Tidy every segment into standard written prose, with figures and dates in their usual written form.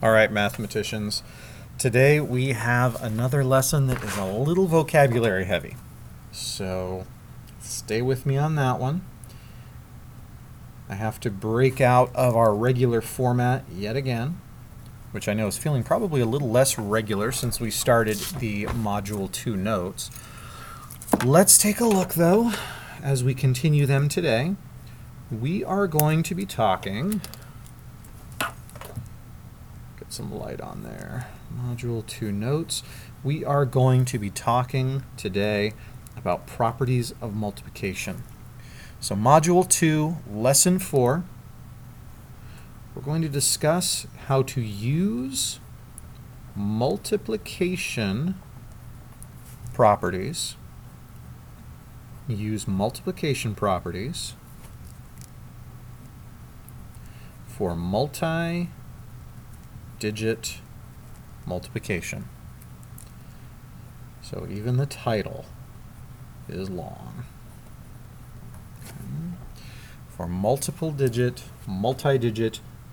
All right, mathematicians. Today we have another lesson that is a little vocabulary heavy. So stay with me on that one. I have to break out of our regular format yet again, which I know is feeling probably a little less regular since we started the Module 2 notes. Let's take a look, though, as we continue them today. We are going to be talking... Get some light on there. Module 2 notes. We are going to be talking today about properties of multiplication. So Module 2, Lesson 4, we're going to discuss how to use multiplication properties. Use multiplication properties for multi-digit multiplication. So even the title is long. For multi-digit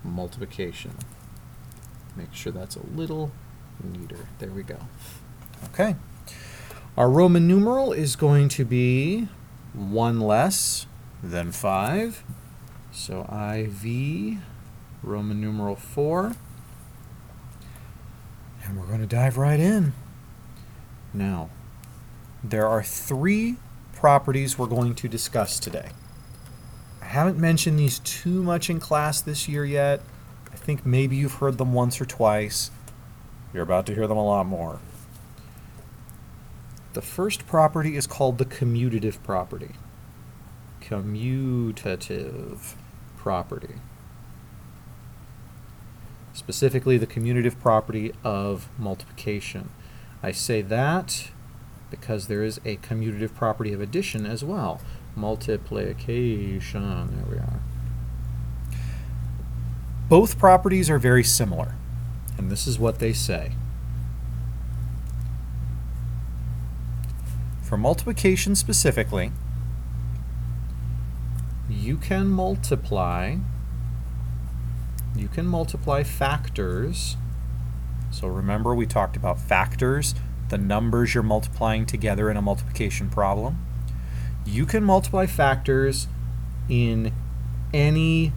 multiplication. Make sure that's a little neater. There we go. Okay. Our Roman numeral is going to be 1 less than 5. So IV, Roman numeral 4. And we're going to dive right in. Now, there are 3 properties we're going to discuss today. I haven't mentioned these too much in class this year yet. I think maybe you've heard them once or twice. You're about to hear them a lot more. The first property is called the commutative property. Commutative property. Specifically, the commutative property of multiplication. I say that because there is a commutative property of addition as well. Multiplication. There we are. Both properties are very similar, and this is what they say. For multiplication specifically, you can multiply factors. So remember, we talked about factors, the numbers you're multiplying together in a multiplication problem. You can multiply factors in any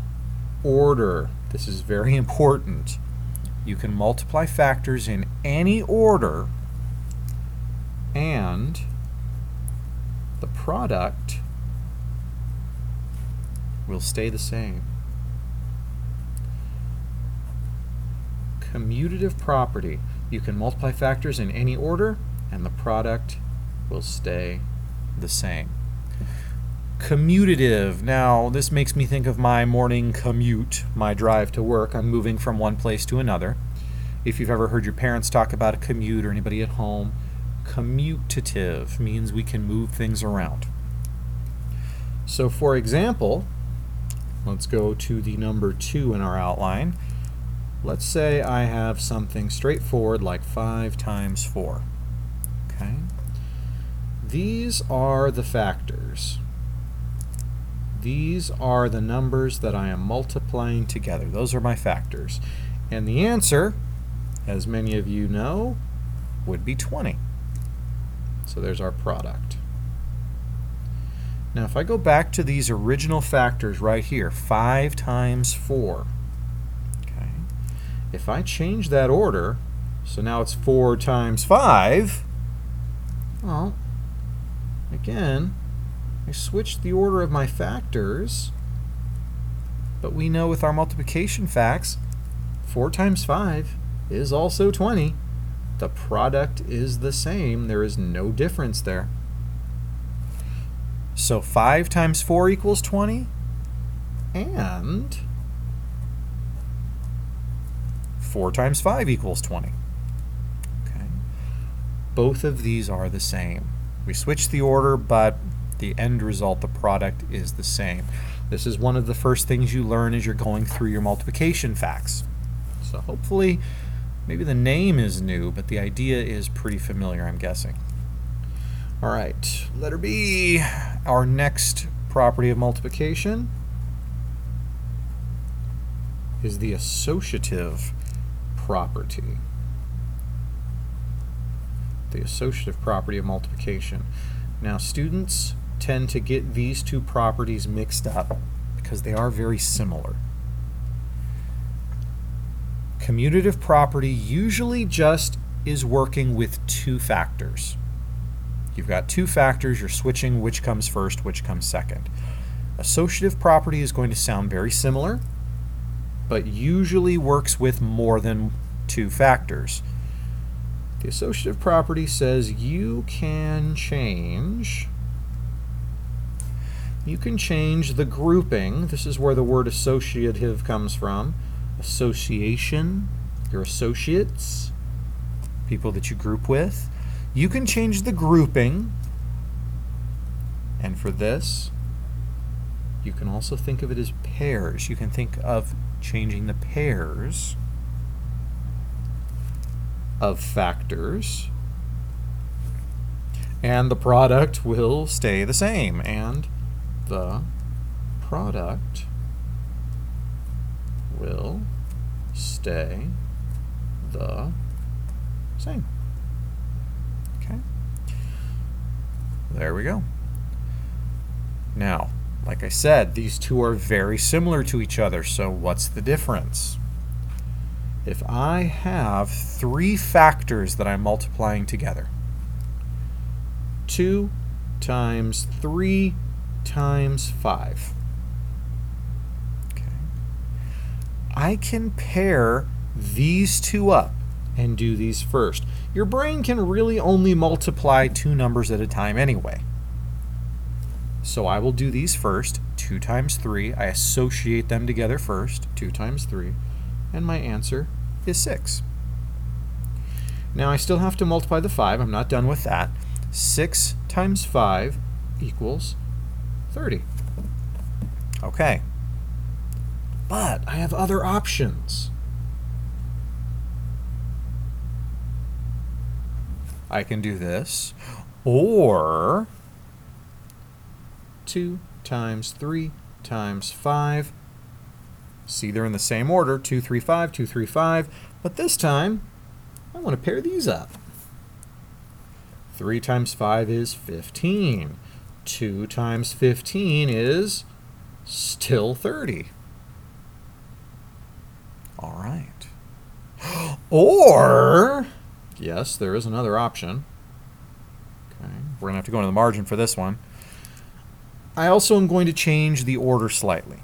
order. This is very important. You can multiply factors in any order, and the product will stay the same. Commutative property. You can multiply factors in any order, and the product will stay the same. Commutative. Now, this makes me think of my morning commute, my drive to work. I'm moving from one place to another. If you've ever heard your parents talk about a commute, or anybody at home, commutative means we can move things around. So, for example, let's go to the number 2 in our outline. Let's say I have something straightforward like 5 times 4. Okay? These are the factors. These are the numbers that I am multiplying together. Those are my factors. And the answer, as many of you know, would be 20. So there's our product. Now if I go back to these original factors right here, 5 times 4. Okay. If I change that order, so now it's 4 times 5, well, again, I switched the order of my factors, but we know with our multiplication facts, 4 times 5 is also 20. The product is the same. There is no difference there. So 5 times 4 equals 20, and 4 times 5 equals 20. Okay. Both of these are the same. We switched the order, but the end result, the product, is the same. This is one of the first things you learn as you're going through your multiplication facts. So hopefully, maybe the name is new, but the idea is pretty familiar, I'm guessing. All right, letter B, our next property of multiplication is the associative property. The associative property of multiplication. Now, students tend to get these two properties mixed up because they are very similar. Commutative property usually just is working with two factors. You've got two factors, you're switching which comes first, which comes second. Associative property is going to sound very similar, but usually works with more than two factors. The associative property says you can change the grouping. This is where the word associative comes from. Association, your associates, people that you group with. You can change the grouping, and for this, you can also think of it as pairs. You can think of changing the pairs of factors, and the product will stay the same, and the product will stay the same. Okay. There we go. Now, like I said, these two are very similar to each other, so what's the difference? If I have three factors that I'm multiplying together, 2 times 3 times 5. Okay. I can pair these two up and do these first. Your brain can really only multiply two numbers at a time anyway. So I will do these first, 2 times 3. I associate them together first, 2 times 3, and my answer is 6. Now I still have to multiply the 5. I'm not done with that. 6 times 5 equals 30. Okay. But I have other options. I can do this, or 2 times 3 times 5. See, they're in the same order, 2, 3, 5, 2, 3, 5. But this time, I want to pair these up. 3 times 5 is 15. 2 times 15 is still 30. All right. Or, yes, there is another option. Okay, we're going to have to go into the margin for this one. I also am going to change the order slightly.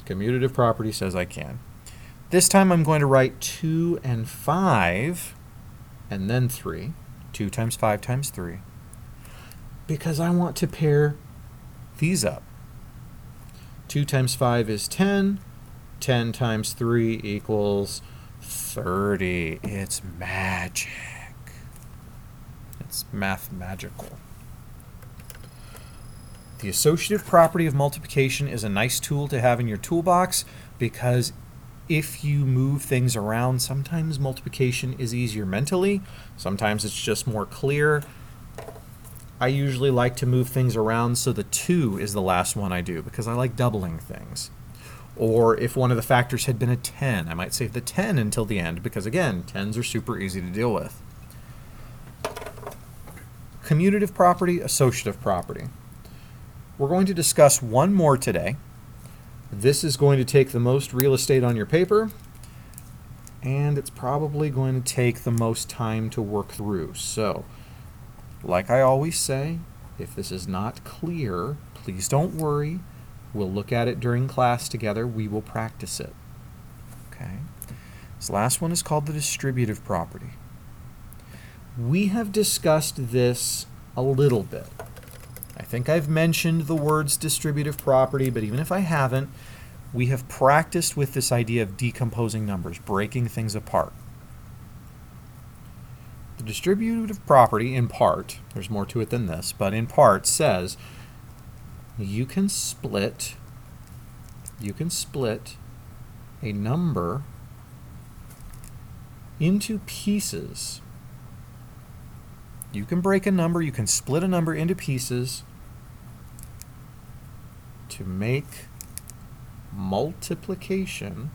Commutative property says I can. This time I'm going to write 2 and 5 and then 3. 2 times 5 times 3. Because I want to pair these up. 2 times 5 is 10. 10 times 3 equals 30. It's magic. It's math magical. The associative property of multiplication is a nice tool to have in your toolbox because if you move things around, sometimes multiplication is easier mentally, sometimes it's just more clear. I usually like to move things around so the 2 is the last one I do because I like doubling things. Or if one of the factors had been a 10, I might save the 10 until the end because, again, 10s are super easy to deal with. Commutative property, associative property. We're going to discuss one more today. This is going to take the most real estate on your paper, and it's probably going to take the most time to work through. So, like I always say, if this is not clear, please don't worry. We'll look at it during class together. We will practice it. Okay. This last one is called the distributive property. We have discussed this a little bit. I think I've mentioned the words distributive property, but even if I haven't, we have practiced with this idea of decomposing numbers, breaking things apart. The distributive property, in part, there's more to it than this, but in part says you can split a number into pieces. You can break a number, you can split a number into pieces to make multiplication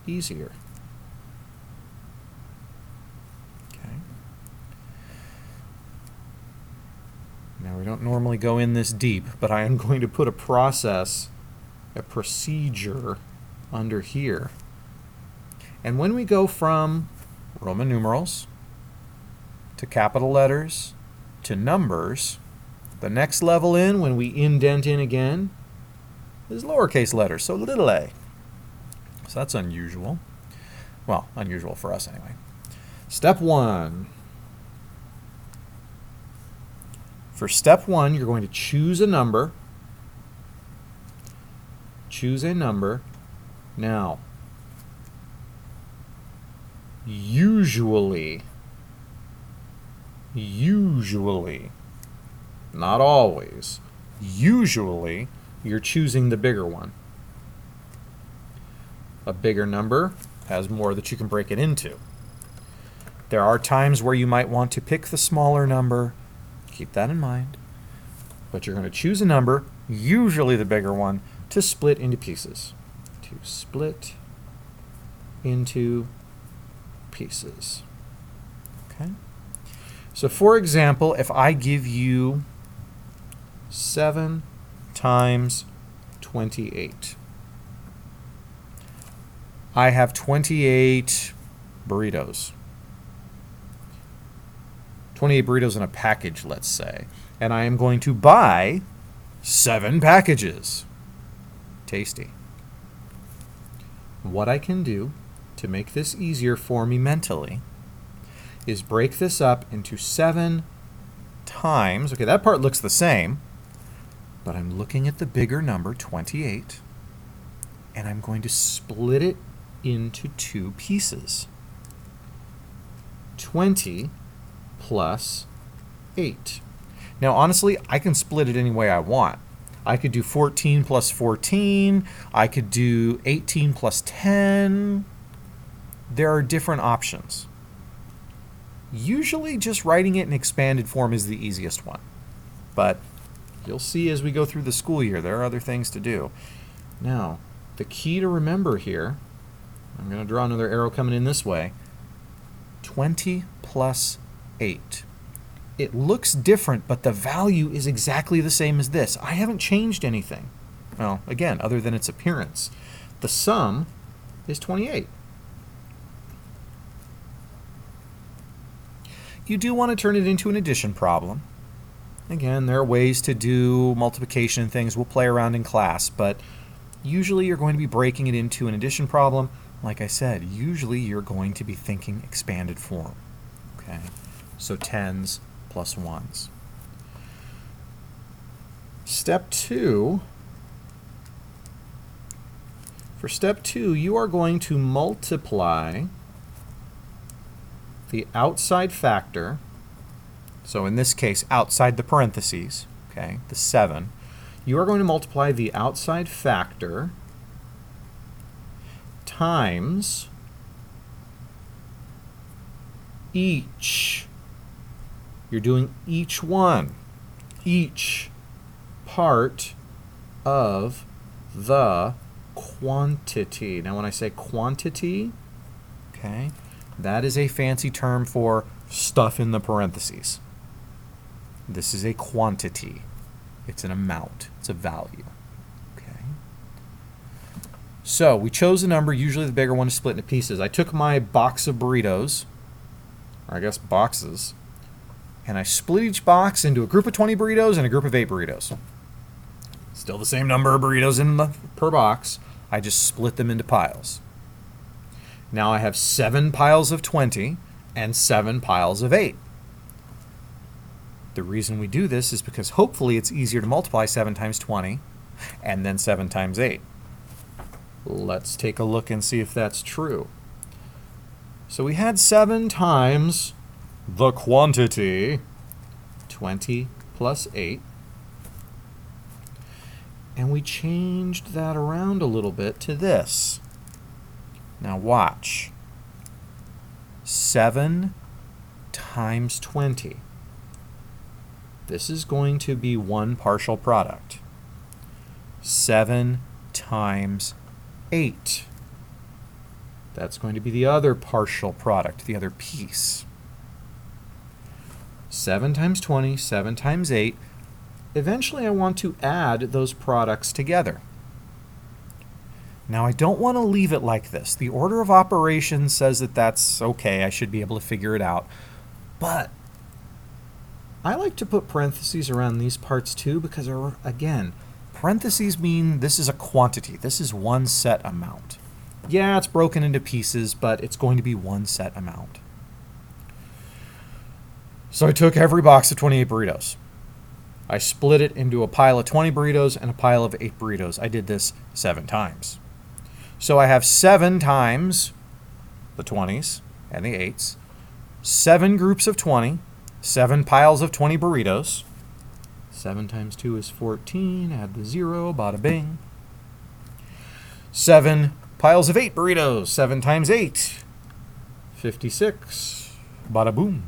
easier. Okay. Now we don't normally go in this deep, but I am going to put a procedure under here. And when we go from Roman numerals to capital letters to numbers, the next level in, when we indent in again, is lowercase letters, so little a. So that's unusual. Well, unusual for us anyway. Step 1. For step 1, you're going to choose a number. Choose a number. Now, usually, not always, usually you're choosing the bigger one. A bigger number has more that you can break it into. There are times where you might want to pick the smaller number. Keep that in mind. But you're going to choose a number, usually the bigger one, to split into pieces. To split into pieces. Okay? So for example, if I give you 7 times 28, I have 28 burritos. 28 burritos in a package, let's say. And I am going to buy 7 packages. Tasty. What I can do to make this easier for me mentally is break this up into 7 times. Okay, that part looks the same, but I'm looking at the bigger number, 28, and I'm going to split it into 2 pieces. 20 plus 8. Now, honestly, I can split it any way I want. I could do 14 plus 14. I could do 18 plus 10. There are different options. Usually just writing it in expanded form is the easiest one. But you'll see as we go through the school year, there are other things to do. Now, the key to remember here, I'm going to draw another arrow coming in this way, 20 plus 8. It looks different, but the value is exactly the same as this. I haven't changed anything. Well, again, other than its appearance. The sum is 28. You do want to turn it into an addition problem. Again, there are ways to do multiplication and things. We'll play around in class, but usually you're going to be breaking it into an addition problem. Like I said, usually you're going to be thinking expanded form. Okay, so 10s plus 1s. Step 2. For step 2, you are going to multiply the outside factor, so in this case, outside the parentheses, okay, the 7, you are going to multiply the outside factor times each. You're doing each one, each part of the quantity. Now when I say quantity, okay, that is a fancy term for stuff in the parentheses. This is a quantity. It's an amount. It's a value. Okay. So we chose a number, usually the bigger one, to split into pieces. I took my box of burritos, or I guess boxes, and I split each box into a group of 20 burritos and a group of 8 burritos. Still the same number of burritos per box. I just split them into piles. Now I have 7 piles of 20 and 7 piles of 8. The reason we do this is because hopefully it's easier to multiply 7 times 20 and then 7 times 8. Let's take a look and see if that's true. So we had 7 times the quantity, 20 plus 8. And we changed that around a little bit to this. Now watch. 7 times 20. This is going to be one partial product. 7 times 8. That's going to be the other partial product, the other piece. 7 times 20, 7 times 8. Eventually I want to add those products together. Now I don't want to leave it like this. The order of operations says that that's okay, I should be able to figure it out. But I like to put parentheses around these parts too because, again, parentheses mean this is a quantity. This is one set amount. Yeah, it's broken into pieces, but it's going to be one set amount. So I took every box of 28 burritos. I split it into a pile of 20 burritos and a pile of 8 burritos. I did this 7 times. So I have 7 times the 20s and the 8s, 7 groups of 20, 7 piles of 20 burritos. 7 times 2 is 14, add the 0, bada bing. 7 piles of 8 burritos, 7 times 8, 56, bada boom.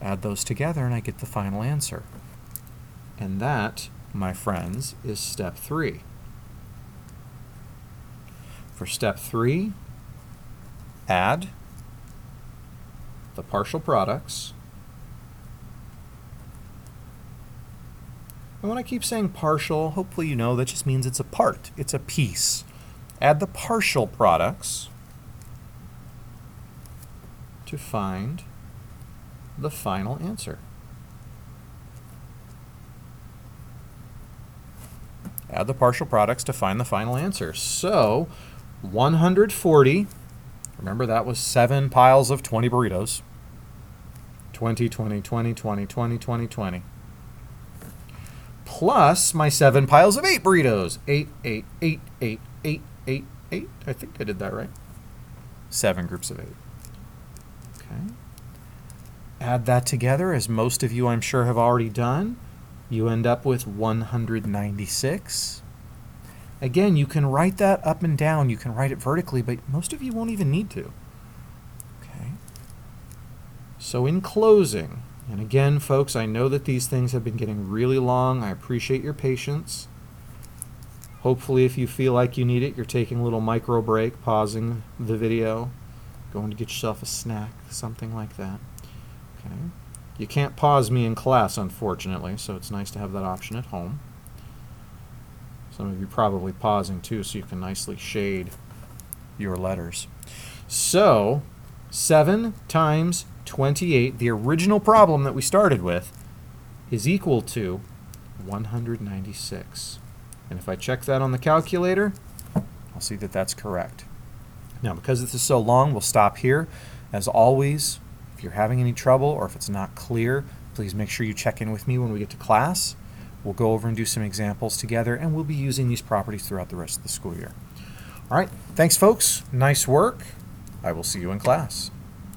Add those together and I get the final answer. And that, my friends, is step 3. For step 3, add the partial products. And when I keep saying partial, hopefully you know that just means it's a part, it's a piece. Add the partial products to find the final answer. Add the partial products to find the final answer. So 140, remember that was 7 piles of 20 burritos. 20, 20, 20, 20, 20, 20, 20. Plus my 7 piles of 8 burritos. 8, 8, 8, 8, 8, 8, 8. I think I did that right. 7 groups of 8. Okay. Add that together, as most of you I'm sure have already done. You end up with 196. Again, you can write that up and down. You can write it vertically, but most of you won't even need to. Okay. So in closing, and again, folks, I know that these things have been getting really long. I appreciate your patience. Hopefully, if you feel like you need it, you're taking a little micro break, pausing the video, going to get yourself a snack, something like that. Okay. You can't pause me in class, unfortunately, so it's nice to have that option at home. Some of you probably pausing too, so you can nicely shade your letters. So 7 times 28, the original problem that we started with, is equal to 196. And if I check that on the calculator, I'll see that that's correct. Now, because this is so long, we'll stop here. As always, if you're having any trouble or if it's not clear, please make sure you check in with me when we get to class. We'll go over and do some examples together, and we'll be using these properties throughout the rest of the school year. All right, thanks, folks. Nice work. I will see you in class.